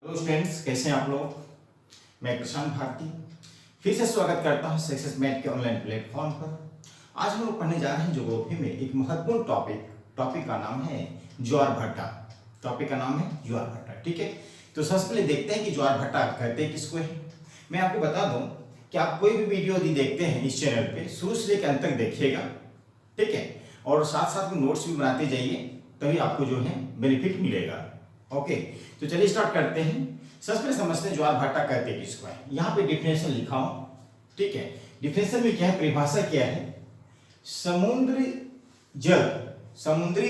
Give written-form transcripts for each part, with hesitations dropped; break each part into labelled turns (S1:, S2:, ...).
S1: Hello students, कैसे हैं आप लोग। मैं प्रशांत भारती फिर से स्वागत करता हूं सक्सेस मैथ के ऑनलाइन प्लेटफॉर्म पर। आज हम लोग पढ़ने जा रहे हैं ज्योग्राफी में एक महत्वपूर्ण टॉपिक का नाम है ज्वार-भाटा। टॉपिक का नाम है ज्वार-भाटा। ठीक है, तो सबसे पहले देखते हैं कि ज्वार-भाटा कहते हैं किसको है। मैं आपको बता दूं कि आप कोई भी वीडियो यदि देखते हैं इस चैनल पे शुरू से लेकर अंत तक देखिएगा, ठीक है, और साथ साथ में नोट्स भी बनाते जाइए, तभी आपको जो है बेनिफिट मिलेगा। ओके, तो चलिए स्टार्ट करते हैं। सबसे पहले समझते हैं ज्वार-भाटा कहते किसको है। यहाँ पे डिफिनेशन लिखा हूं, ठीक है। डिफिनेशन में क्या है, परिभाषा क्या है। समुद्री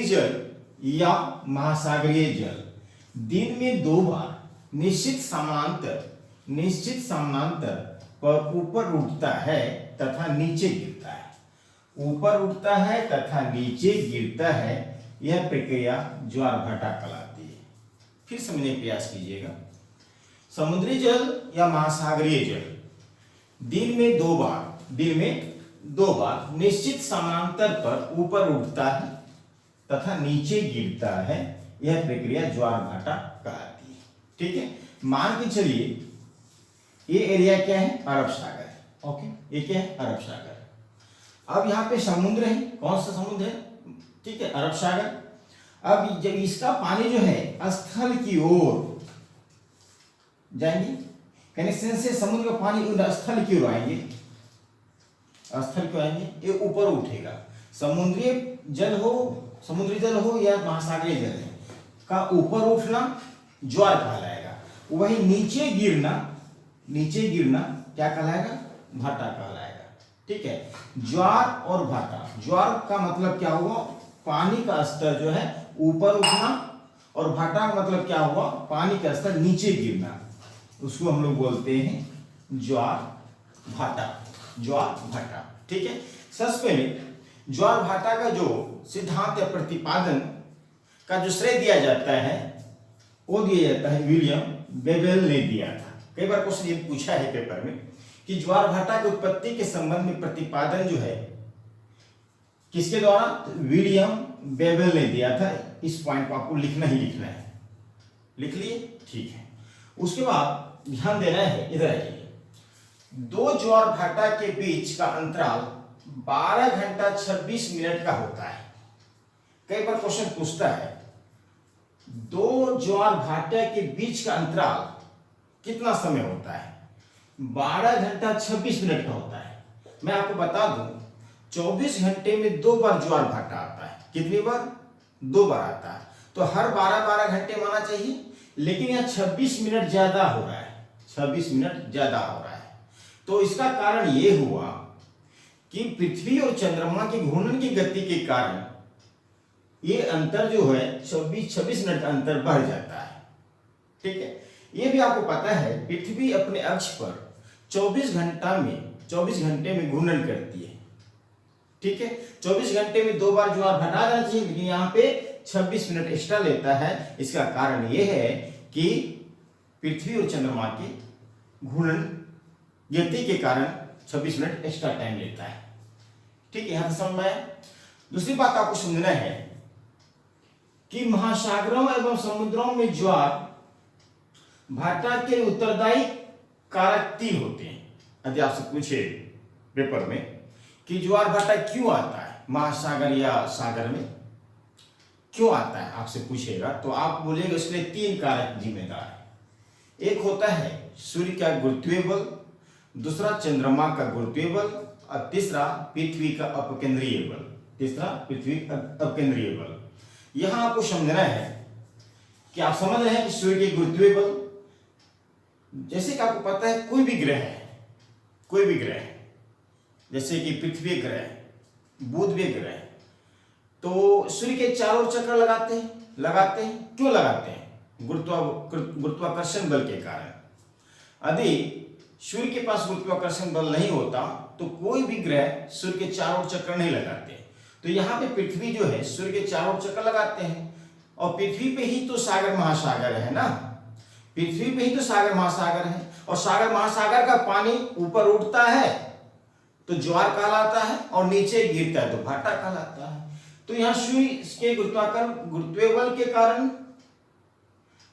S1: जल या महासागरीय जल दिन में 2 बार निश्चित समानांतर पर ऊपर उठता है तथा नीचे गिरता है। ऊपर उठता है तथा नीचे गिरता है, यह प्रक्रिया ज्वार-भाटा कहलाती है। फिर समझने का प्रयास कीजिएगा। समुद्री जल या महासागरीय जल दिन में दो बार निश्चित समानांतर पर ऊपर उठता है तथा नीचे गिरता है, यह प्रक्रिया ज्वार-भाटा कहलाती है। ठीक है, मान के चलिए ये एरिया क्या है, अरब सागर है। ओके, ये क्या है, अरब सागर। अब यहाँ पे समुद्र है, कौन सा समुद्र है, ठीक है, अरब सागर। अब जब इसका पानी जो है स्थल की ओर जाएंगे, कनेक्शन से समुद्र का पानी स्थल की ओर आएंगे, ये ऊपर उठेगा। समुद्री जल हो या महासागरीय जल है का ऊपर उठना ज्वार कहलाएगा। वही नीचे गिरना क्या कहलाएगा, भाटा कहलाएगा। ठीक है, ज्वार और भाटा। ज्वार का मतलब क्या हुआ, पानी का स्तर जो है ऊपर उठना, और भाटा का मतलब क्या हुआ, पानी का स्तर नीचे गिरना। उसको हम लोग बोलते हैं ज्वार-भाटा। ठीक है, सबसे पहले ज्वार-भाटा का जो सिद्धांत या प्रतिपादन का जो श्रेय दिया जाता है वो दिया जाता है विलियम बेबल ने दिया था। कई बार क्वेश्चन ये पूछा है पेपर में कि ज्वार-भाटा की उत्पत्ति के संबंध में प्रतिपादन जो है किसके द्वारा, विलियम बेबल ने दिया था। इस पॉइंट को आपको लिखना है। लिख लिए, ठीक है। उसके बाद ध्यान देना है, इधर आइए। 2 ज्वार-भाटा के बीच का अंतराल 12 घंटा 26 मिनट का होता है। कई बार क्वेश्चन पूछता है 2 ज्वार-भाटा के बीच का अंतराल कितना समय होता है, 12 घंटा 26 मिनट का होता है। मैं आपको बता दूं 24 घंटे में 2 बार ज्वार-भाटा आता है। कितनी बार, 2 बार आता है। तो हर 12-12 घंटे माना चाहिए, लेकिन यह 26 मिनट ज्यादा हो रहा है। तो इसका कारण यह हुआ कि पृथ्वी और चंद्रमा के घूर्णन की गति के कारण ये अंतर जो है 26 मिनट का अंतर बढ़ जाता है। ठीक है, ये भी आपको पता है पृथ्वी अपने अक्ष पर 24 घंटे में घूर्णन करती है। ठीक है, 24 घंटे में 2 बार ज्वार-भाटा आ जाना चाहिए, लेकिन यहाँ पे 26 मिनट एक्स्ट्रा लेता है। इसका कारण यह है कि पृथ्वी और चंद्रमा के घूर्णन गति के कारण 26 मिनट एक्स्ट्रा टाइम लेता है। ठीक है, यहां तक समझ में आया। दूसरी बात आपको समझना है कि महासागरों एवं समुद्रों में ज्वार भाटा के उत्तरदायी कारक 3 होते हैं। यदि आपसे पूछे पेपर में कि ज्वार भाटा क्यों आता है महासागर या सागर में, क्यों आता है आपसे पूछेगा, तो आप बोलेंगे इसलिए 3 कारक जिम्मेदार है। एक होता है सूर्य का गुरुत्वीय बल, दूसरा चंद्रमा का गुरुत्वीय बल, और तीसरा पृथ्वी का अपकेंद्रीय बल। यहां आपको समझना है कि आप समझ रहे हैं कि सूर्य के गुरुत्वीय बल, जैसे कि आपको पता है कोई भी ग्रह जैसे कि पृथ्वी ग्रह, बुध ग्रह, तो सूर्य के चारों चक्कर लगाते हैं। क्यों लगाते हैं, गुरुत्वाकर्षण बल के कारण। यदि सूर्य के पास गुरुत्वाकर्षण बल नहीं होता तो कोई भी ग्रह सूर्य के चारों चक्कर नहीं लगाते। तो यहाँ पे पृथ्वी जो है सूर्य के चारों चक्कर लगाते हैं, और पृथ्वी पे ही तो सागर महासागर है ना, और सागर महासागर का पानी ऊपर उठता है तो ज्वार कहलाता है, और नीचे गिरता है तो भाटा कहलाता है। तो यहाँ सूर्य के गुरुत्वीय बल के कारण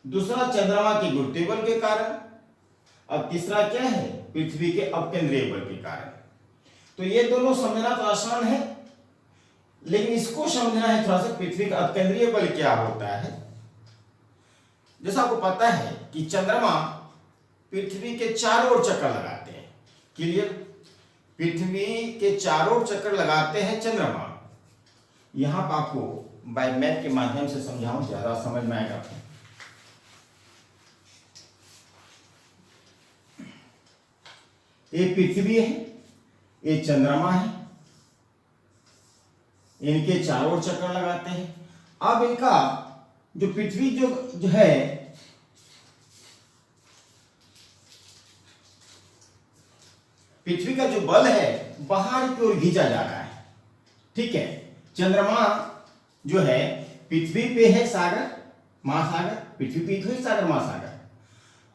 S1: दूसरा चंद्रमा के गुरुत्वीय बल के कारण, अब तीसरा क्या है, पृथ्वी के अपकेंद्रीय बल के कारण। तो ये दोनों समझना तो आसान है, लेकिन इसको समझना है थोड़ा सा, पृथ्वी का अपकेंद्रीय बल क्या होता है। जैसा आपको पता है कि चंद्रमा पृथ्वी के चारों ओर चक्कर लगाते हैं, क्लियर, पृथ्वी के चारों ओर चक्कर लगाते हैं चंद्रमा। यहां पर आपको बाय मैप के माध्यम से समझाऊं, ज्यादा समझ में आएगा आपको। ये पृथ्वी है, ये चंद्रमा है, इनके चारों ओर चक्कर लगाते हैं। अब इनका जो पृथ्वी जो है, पृथ्वी का जो बल है बाहर की ओर खींचा जा रहा है, ठीक है। चंद्रमा जो है पृथ्वी पे है सागर, महासागर, पृथ्वी पे तो है सागर महासागर।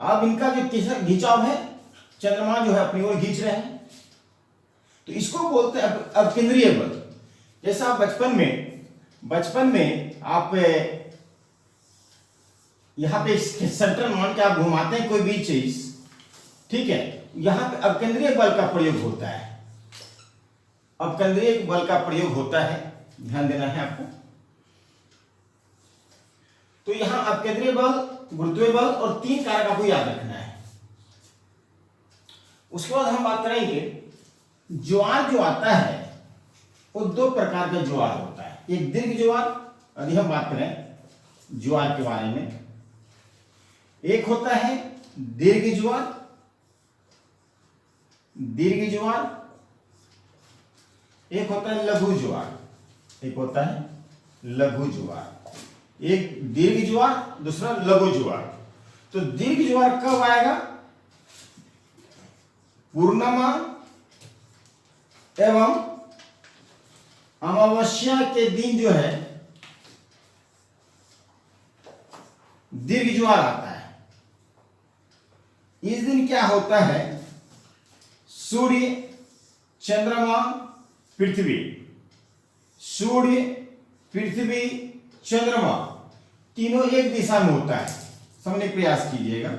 S1: अब इनका जो खिंचाव है, चंद्रमा जो है अपनी ओर खींच रहे हैं, तो इसको बोलते हैं अपकेंद्रीय बल। जैसा आप बचपन में आप यहां पे सेंटर मान के आप घुमाते हैं कोई भी चीज, ठीक है, यहां पे अपकेंद्रीय बल का प्रयोग होता है, अपकेंद्रीय बल का प्रयोग होता है, ध्यान देना है आपको। तो यहां अपकेंद्रीय बल, गुरुत्वीय बल और 3 कारक आपको याद रखना है। उसके बाद हम बात करेंगे ज्वार जो आता है वो 2 प्रकार का ज्वार होता है, एक दीर्घ ज्वार, यदि हम बात करें ज्वार के बारे में, एक होता है दीर्घ ज्वार, एक होता है लघु ज्वार, एक होता है लघु ज्वार, एक दीर्घ ज्वार, दूसरा लघु ज्वार। तो दीर्घ ज्वार कब आएगा, पूर्णिमा एवं अमावस्या के दिन जो है दीर्घ ज्वार आता है। इस दिन क्या होता है, सूर्य, चंद्रमा, पृथ्वी, सूर्य, पृथ्वी, चंद्रमा तीनों एक दिशा में होता है, समझने का प्रयास कीजिएगा।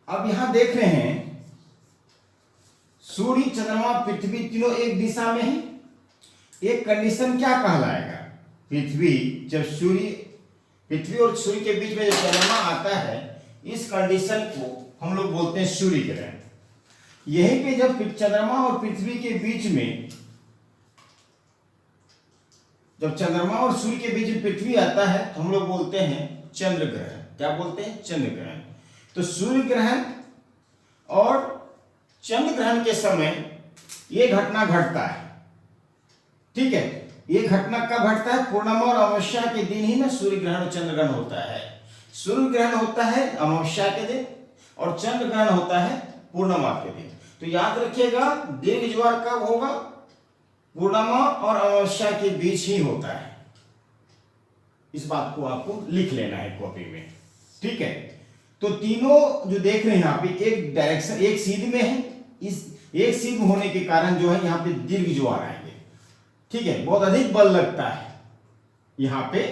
S1: अब यहां देख रहे हैं सूर्य, चंद्रमा, पृथ्वी तीनों एक दिशा में है। एक कंडीशन क्या कहलाएगा, पृथ्वी और सूर्य के बीच में जो चंद्रमा आता है, इस कंडीशन को हम लोग बोलते हैं सूर्य ग्रहण। यहीं पे जब चंद्रमा और पृथ्वी के बीच में, जब चंद्रमा और सूर्य के बीच में पृथ्वी आता है तो हम लोग बोलते हैं चंद्र ग्रहण। क्या बोलते हैं, चंद्र ग्रहण। तो सूर्य ग्रहण और चंद्र ग्रहण के समय ये घटना घटता है, ठीक है। ये घटना कब घटता है, पूर्णिमा और अमावस्या के दिन ही में सूर्य ग्रहण और चंद्र ग्रहण होता है। सूर्य ग्रहण होता है अमावस्या के दिन और चंद्र ग्रहण होता है पूर्णिमा के दिन। तो याद रखिएगा, दीर्घ ज्वार कब होगा, पूर्णिमा और अमावस्या के बीच ही होता है। इस बात को आपको लिख लेना है कॉपी में, ठीक है। तो तीनों जो देख रहे हैं यहाँ पे एक डायरेक्शन, एक सीध में है, इस एक सीध होने के कारण जो है यहाँ पे दीर्घ ज्वार आएंगे, ठीक है। बहुत अधिक बल लगता है, यहाँ पे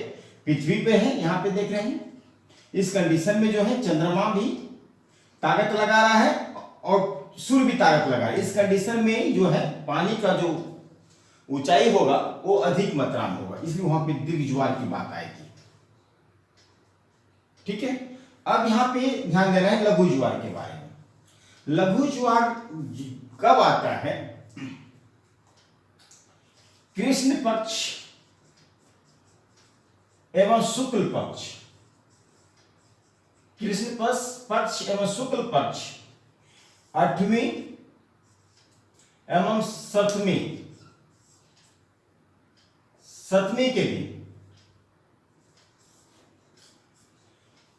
S1: पृथ्वी पे है, यहाँ पे देख रहे हैं। इस कंडीशन में जो है चंद्रमा भी ताकत लगा रहा है और सूर्य भी ताकत लगा रहा है। इस कंडीशन में जो है पानी का जो ऊंचाई होगा वो अधिक मात्रा में होगा, इसलिए वहां पे दीर्घ ज्वार की बात आएगी, ठीक है। अब यहां पे ध्यान देना है लघु ज्वार के बारे में। लघु ज्वार कब आता है, कृष्ण पक्ष एवं शुक्ल पक्ष, कृष्ण पक्ष एवं शुक्ल पक्ष 8वीं एवं 7वीं के दिन,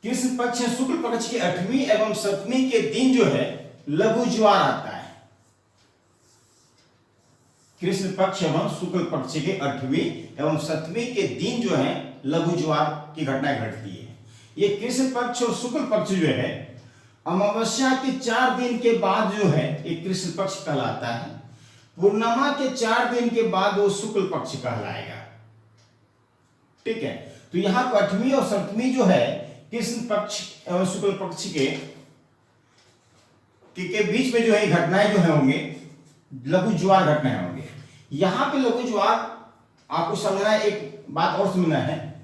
S1: कृष्ण पक्ष शुक्ल पक्ष के 8वीं एवं 7वीं के दिन जो है लघु ज्वार आता है। कृष्ण पक्ष एवं शुक्ल पक्ष के 8वीं एवं 7वीं के दिन जो है लघु ज्वार की घटना घटती है। ये कृष्ण पक्ष और शुक्ल पक्ष जो है अमावस्या के 4 दिन के बाद जो है एक कृष्ण पक्ष कहलाता है, पूर्णिमा के 4 दिन के बाद वो शुक्ल पक्ष कहलाएगा। ठीक है, तो यहां पर 8वीं और 7वीं जो है कृष्ण पक्ष एवं शुक्ल पक्ष के बीच में जो है घटनाएं जो है होंगे लघु ज्वार घटनाएं होंगे। यहां पे लघु ज्वार आपको समझना है, एक बात और समझना है,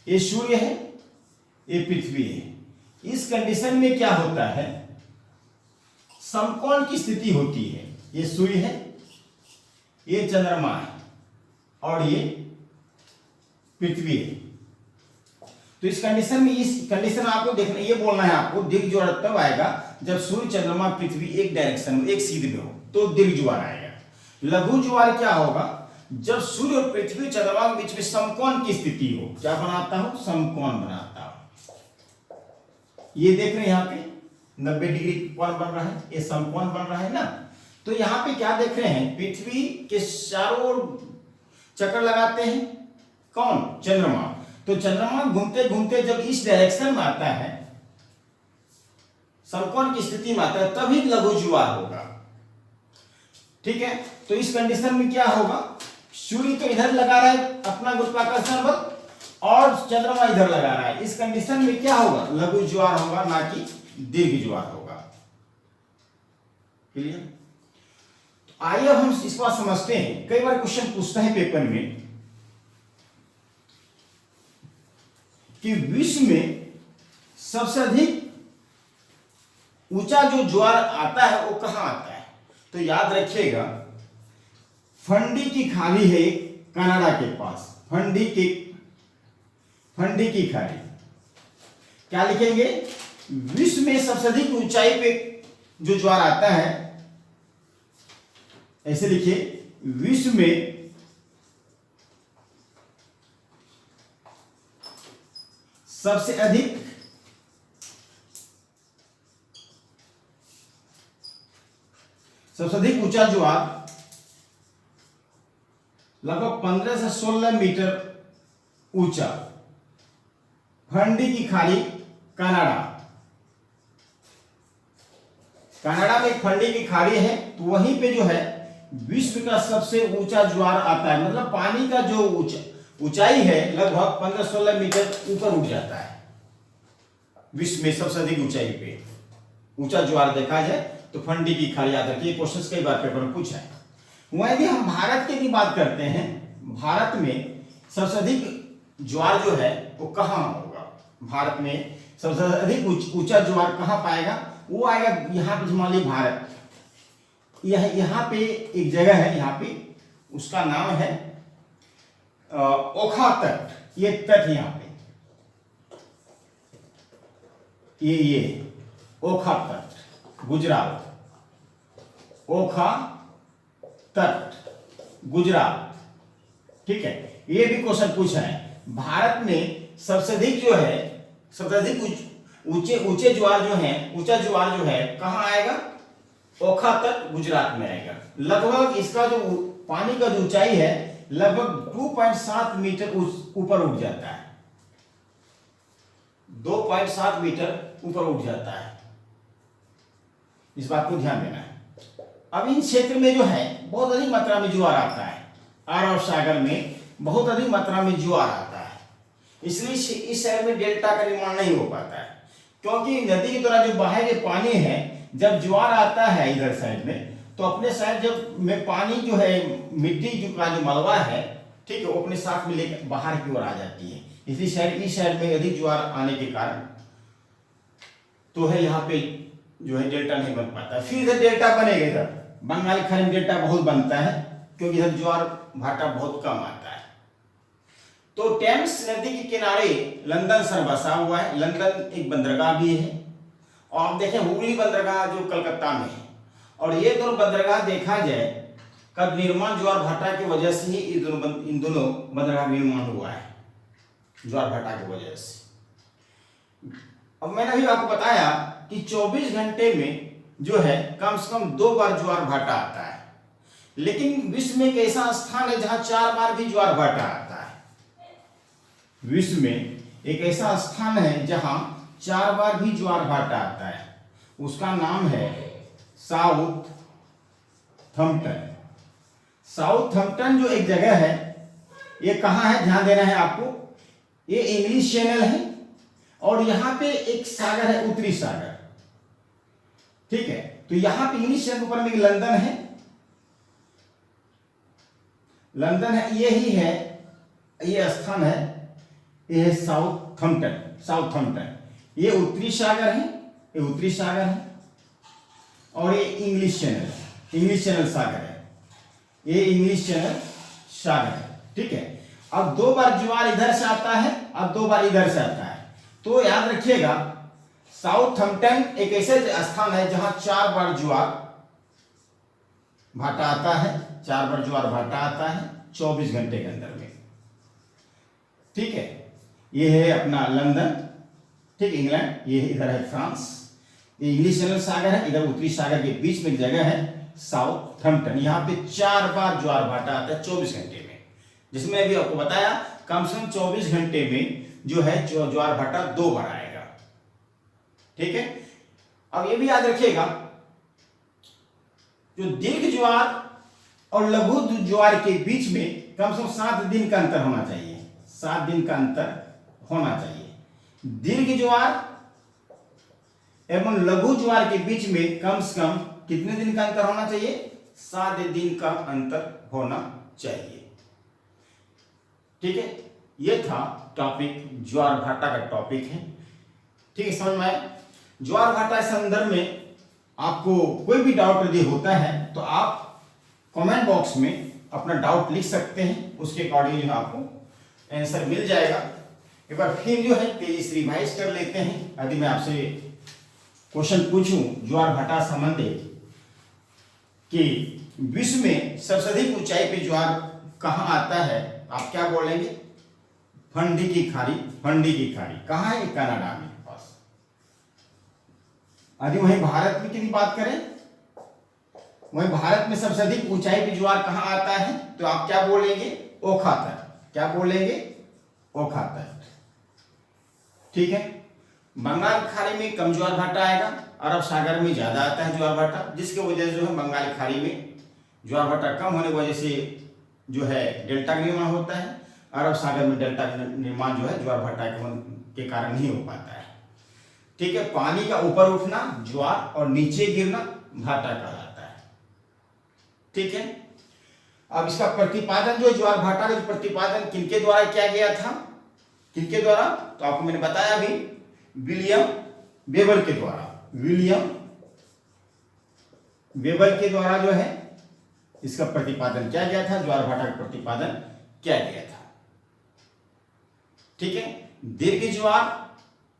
S1: ये सूर्य है, ये पृथ्वी है। इस कंडीशन में क्या होता है, समकोण की स्थिति होती है। ये सूर्य है, ये चंद्रमा है और ये पृथ्वी है। तो इस कंडीशन में, इस कंडीशन आपको देखना, ये बोलना है आपको, दीर्घ ज्वार तब आएगा जब सूर्य चंद्रमा पृथ्वी एक डायरेक्शन में, एक सीध में हो, तो दीर्घ ज्वार आएगा। लघु ज्वार क्या होगा, जब सूर्य और पृथ्वी चंद्रमा के बीच में समकोण की स्थिति हो। क्या बनाता हो, समकोण बनाता हो। ये देख रहे हैं यहाँ पे 90 डिग्री कोण बन रहा है, ये समकोण बन रहा है ना। तो यहाँ पे क्या देख रहे हैं, पृथ्वी के चारों ओर चक्कर लगाते हैं कौन, चंद्रमा। तो चंद्रमा घूमते घूमते जब इस डायरेक्शन में आता है, समकोण की स्थिति में आता है, तभी लघु ज्वार होगा। ठीक है, तो इस कंडीशन में क्या होगा, सूर्य तो इधर लगा रहा है अपना गुरुत्वाकर्षण बल और चंद्रमा इधर लगा रहा है। इस कंडीशन में क्या होगा, लघु ज्वार होगा, ना कि दीर्घ ज्वार होगा। क्लियर? तो आइए अब हम इस बात समझते हैं। कई बार क्वेश्चन पूछता है पेपर में कि विश्व में सबसे अधिक ऊंचा जो ज्वार आता है वो कहां आता है। तो याद रखिएगा, फंडी की खाड़ी है कनाडा के पास, फंडी की खाड़ी। क्या लिखेंगे, विश्व में सबसे अधिक ऊंचाई पे जो ज्वार आता है, ऐसे लिखिए, विश्व में सबसे अधिक ऊंचा ज्वार लगभग 15 से 16 मीटर ऊंचा, फंडी की खाड़ी, कनाडा में एक फंडी की खाड़ी है, तो वहीं पे जो है विश्व का सबसे ऊंचा ज्वार आता है। मतलब पानी का जो ऊंचाई है लगभग 15-16 मीटर ऊपर उठ जाता है। विश्व में सबसे अधिक ऊंचाई पे ऊंचा ज्वार देखा जाए तो फंडी की खाड़ी याद रखिए, क्वेश्चन कई बार पेपर में पूछा है। वहीं भी हम भारत की भी बात करते हैं, भारत में सबसे अधिक ज्वार जो है वो कहाँ होगा, भारत में सबसे अधिक ऊंचा ज्वार कहाँ पाएगा, वो आएगा यहाँ पे, मान लीजिए भारत, यहाँ पे एक जगह है, यहाँ पे उसका नाम है ओखा तट। ये तट है यहाँ पे, ये ओखा तट, गुजरात, ओखा तट, गुजरात। ठीक है, ये भी क्वेश्चन पूछा है। भारत में सबसे अधिक जो है, सबसे अधिक ऊंचे ज्वार जो है, ऊंचा ज्वार जो है कहाँ आएगा, ओखा तट, गुजरात में आएगा। लगभग इसका जो पानी का जो ऊंचाई है लगभग 2.7 मीटर ऊपर उठ जाता है, 2.7 मीटर ऊपर उठ जाता है। इस बात को ध्यान देना है। अब इन क्षेत्र में जो है बहुत अधिक मात्रा में ज्वार आता है, अरब सागर में बहुत अधिक मात्रा में ज्वार आता है, इसलिए इस शहर में डेल्टा का निर्माण नहीं हो पाता है, क्योंकि नदी की द्वारा जो बहे हुए पानी है, जब ज्वार आता है इधर साइड में, तो अपने साइड जब में पानी जो है, मिट्टी का जो मलबा है, ठीक है, वो अपने साथ में लेकर बाहर की ओर आ जाती है। इसलिए शहर, इस शहर में अधिक ज्वार आने के कारण तो है यहाँ पे जो है डेल्टा नहीं बन पाता। फिर इधर डेल्टा बनेगा, इधर बंगाल खाड़ी में डेल्टा बहुत बनता है, क्योंकि इधर ज्वार भाटा बहुत कम आता है। तो टेम्स नदी के किनारे लंदन शहर बसा हुआ है। लंदन एक बंदरगाह भी है, और आप देखें हुगली बंदरगाह जो कलकत्ता में है, और ये दोनों बंदरगाह देखा जाए कब निर्माण ज्वार भाटा की वजह से ही इन दोनों बंदरगाह निर्माण हुआ है, ज्वार भाटा की वजह से। अब मैंने अभी आपको बताया कि 24 घंटे में जो है कम से कम 2 बार ज्वार भाटा आता है, लेकिन विश्व में एक ऐसा स्थान है जहां 4 बार भी ज्वार भाटा आता है। विश्व में एक ऐसा स्थान है जहां 4 बार भी ज्वार भाटा आता है। उसका नाम है साउथहम्पटन। साउथहम्पटन जो एक जगह है, ये कहाँ है, ध्यान देना है आपको। ये इंग्लिश चैनल है और यहां पे एक सागर है, उत्तरी सागर। ठीक है, तो यहां पे इंग्लिश चैनल के ऊपर में लंदन है, लंदन है, ये ही है, ये स्थान है, ये है साउथहम्पटन। साउथहम्पटन ये उत्तरी सागर है, ये उत्तरी सागर है और ये इंग्लिश चैनल है, इंग्लिश चैनल सागर है, ये इंग्लिश चैनल सागर है। ठीक है, अब 2 बार ज्वार इधर से आता है, अब 2 बार इधर से आता है, तो याद रखिएगा साउथहम्पटन एक ऐसे स्थान है जहां 4 बार ज्वार भाटा आता है, 4 बार ज्वार भाटा आता है 24 घंटे के अंदर में। ठीक है, ये है अपना लंदन, ठीक, इंग्लैंड, ये इधर है फ्रांस, ये इंग्लिश चैनल सागर है, इधर उत्तरी सागर के बीच में एक जगह है साउथहम्पटन। यहां पे 4 बार ज्वार भाटा आता है 24 घंटे में, जिसमें अभी आपको बताया कम से कम 24 घंटे में जो है ज्वार भाटा 2 बार आएगा। ठीक है, अब ये भी याद रखिएगा जो दीर्घ ज्वार और लघु ज्वार के बीच में कम से कम 7 दिन का अंतर होना चाहिए, 7 दिन का अंतर होना चाहिए। दीर्घ ज्वार एवं लघु ज्वार के बीच में कम से कम कितने दिन का अंतर होना चाहिए, 7 दिन का अंतर होना चाहिए। ठीक है, ये था टॉपिक, ज्वार भाटा का टॉपिक है। ठीक है, समझ में आया। ज्वार भाटा के संदर्भ में आपको कोई भी डाउट यदि होता है तो आप कमेंट बॉक्स में अपना डाउट लिख सकते हैं, उसके अकॉर्डिंग जो है आपको आंसर मिल जाएगा। एक बार फिर जो है तेजी से रिवाइज कर लेते हैं। यदि मैं आपसे क्वेश्चन पूछूं ज्वार भाटा संबंधित कि विश्व में सबसे अधिक ऊंचाई पे ज्वार कहां आता है, आप क्या बोलेंगे, फंडी की खाड़ी। फंडी की खाड़ी कहां है, कनाडा में पास। यदि वहीं भारत में की बात करें, वहीं भारत में सबसे अधिक ऊंचाई पे ज्वार कहां आता है, तो आप क्या बोलेंगे, ओखा तट। क्या बोलेंगे, ओखा तट। ठीक है, बंगाल की खाड़ी में कम ज्वार भाटा आएगा, अरब सागर में ज्यादा आता है ज्वार भाटा, जिसकी वजह से जो है बंगाल की खाड़ी में ज्वार भाटा कम होने की वजह से जो है डेल्टा का निर्माण होता है। अरब सागर में डेल्टा का निर्माण जो है ज्वार भाटा के कारण नहीं हो पाता है। ठीक है, पानी का ऊपर उठना ज्वार और नीचे गिरना भाटा कहलाता है। ठीक है, अब इसका प्रतिपादन जो ज्वार भाटा का प्रतिपादन किनके द्वारा किया गया था, किनके द्वारा, तो आपको मैंने बताया अभी, विलियम बेबल के द्वारा। विलियम बेबल के द्वारा जो है इसका प्रतिपादन किया गया था, ज्वार भाटा का प्रतिपादन किया गया था। ठीक है, दीर्घ ज्वार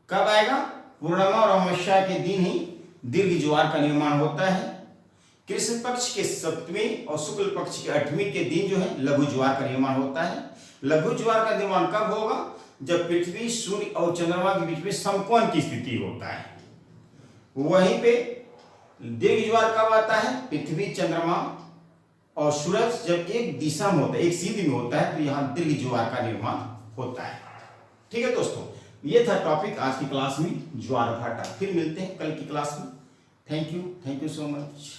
S1: कब आएगा, पूर्णिमा और अमावस्या के दिन ही दीर्घ ज्वार का निर्माण होता है। कृष्ण पक्ष के 7वें और शुक्ल पक्ष के 8वें के दिन जो है लघु ज्वार का निर्माण होता है। लघु ज्वार का निर्माण कब होगा, जब पृथ्वी, सूर्य और चंद्रमा के बीच में समकोण की स्थिति होता है। वहीं पे दीर्घ ज्वार कब आता है, पृथ्वी, चंद्रमा और सूरज जब एक दिशा में होता है, एक सीधी में होता है, तो यहां दीर्घ ज्वार का निर्माण होता है। ठीक है दोस्तों, ये था टॉपिक आज की क्लास में, ज्वार भाटा। फिर मिलते हैं कल की क्लास में। Thank you so much.